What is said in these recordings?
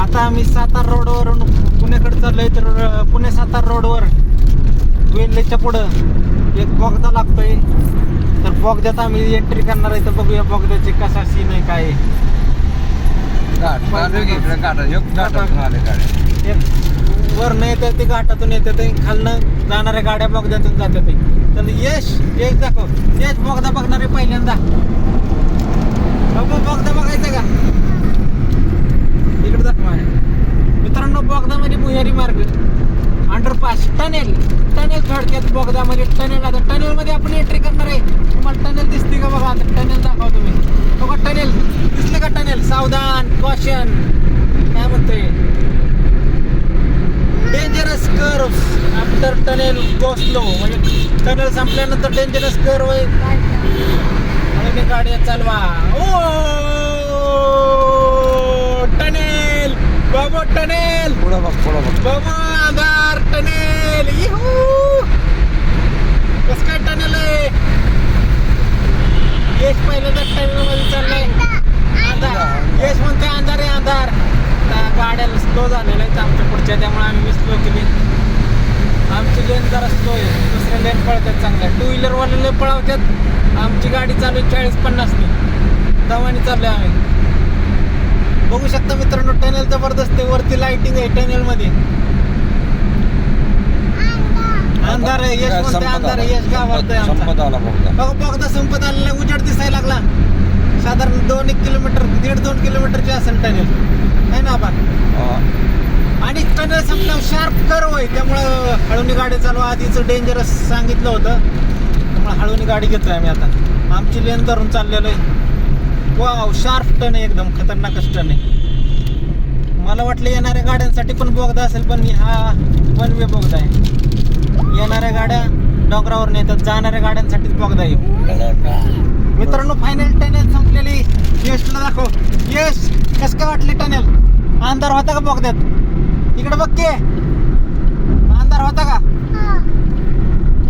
आता आम्ही सातारा रोडवरून पुण्याकडे चाललोय. तर पुणे सातारा रोडवर वेल्हेच्या पुढं एक बोगदा लागतोय. तर बोगद्यात आम्ही एंट्री करणार आहे. तर बघूया बोगद्याची कसा सीन आहे काय आहे. वरनं येतात ते घाटातून येतात ते खालनं जाणाऱ्या गाड्या बोगद्यातून जातात ते. तर यश दाखव. यश बोगदा बघणार आहे पहिल्यांदा. बोगदा बघायचा का इकडे दाखवा. मित्रांनो बोगदामध्ये भुयारी मार्ग अंडरपास टनेल थोडक्यात बोगदामध्ये टनेल. आता टनेल मध्ये आपण एंट्री करणार आहे. तुम्हाला टनेल दिसते का बघा. आता टनेल दाखवा तुम्ही. बघा टनेल दिसले का. टनेल सावधान कॉशन काय म्हणतोय. Dangerous curve after tunnel go slow. म्हणजे टनेल संपल्यानंतर डेंजरस कर्व आहे. आणि गाड्या चालवा. ओ टनेल बाबा टनेल बाबा आधार टनेल. कस काय टनेल आहे. यश पहिल्यांदा टनेल मध्ये चाललंय. अंधार यश म्हणतोय अंधार आहे अंधार. गाड्याला स्लो झालेल्या आहेत आमच्या पुढच्या. त्यामुळे आम्ही स्लो केली. आमची लेन जरा स्लो आहे. दुसऱ्या लेन पळतात चांगल्या. टू व्हीलरवाले पळवतात. आमची गाडी चालू आहे 40-50 दवानी चाललोय आम्ही. बघू शकता मित्रांनो टनेल जबरदस्त आहे. वरती लाइटिंग आहे टनेल मध्ये. अंधार आहे. यश म्हणते अंधार आहे. यश गावात आहे आमचा. बोगदा संपत आलेला. उजेड दिसायला लागला. साधारण 2-1 किलोमीटर 1.5-2 किलोमीटरची असेल टनेल आहे ना आपण. आणि टनेल संपल्यावर शार्प कर्व आहे. त्यामुळं हळूनी गाडी चालवा. आधीच डेंजरस सांगितलं होतं. त्यामुळे हळूनी गाडी घेतोय आम्ही आता. आमची लेन धरून चाललेलो आहे. वाव शार्प टन आहे. एकदम खतरनाकच टन आहे. मला वाटलं येणाऱ्या गाड्यांसाठी पण बोगदा असेल. पण हा वन वे बोगदा आहे. येणाऱ्या गाड्या डोंगरावर नेतात. जाणाऱ्या गाड्यांसाठीच बोगदा आहे. मित्रांनो फायनल टनेल संपलेली. यशला दाखव. यश कस काय वाटली टनेल. अंधार होता का बोगद्यात. इकडे बघ की अंधार होता का.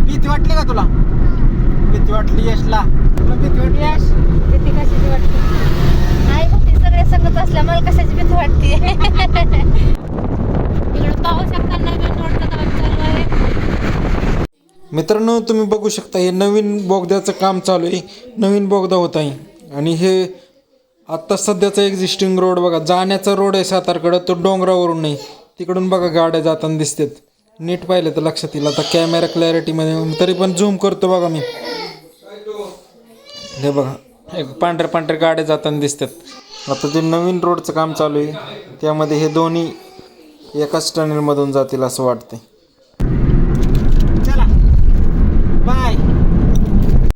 भीती वाटली का तुला. भीती वाटली यशला. तुला भीती वाटली. यश भीती कशाची वाटते. नाही भीती सगळे संगत असल्या मला कशाची भीती वाटते. इकडे पाहू शकता नवीन रोडचं काम चालू आहे. मित्रांनो तुम्ही बघू शकता हे नवीन बोगद्याचं काम चालू आहे. नवीन बोगदा होत आहे. आणि हे आत्ता सध्याचा एक्झिस्टिंग रोड बघा. जाण्याचा रोड आहे सातारकडं. तो डोंगरावरून नाही. तिकडून बघा गाड्या जाताना दिसतात. नीट पाहिलं तर लक्षात येईल. आता कॅमेरा क्लॅरिटीमध्ये तरी पण झूम करतो बघा मी. हे बघा एक पांढऱ्या गाड्या जाताना दिसतात. आता ते नवीन रोडचं काम चालू आहे. त्यामध्ये हे दोन्ही एकाच टनेलमधून जातील असं वाटतंय.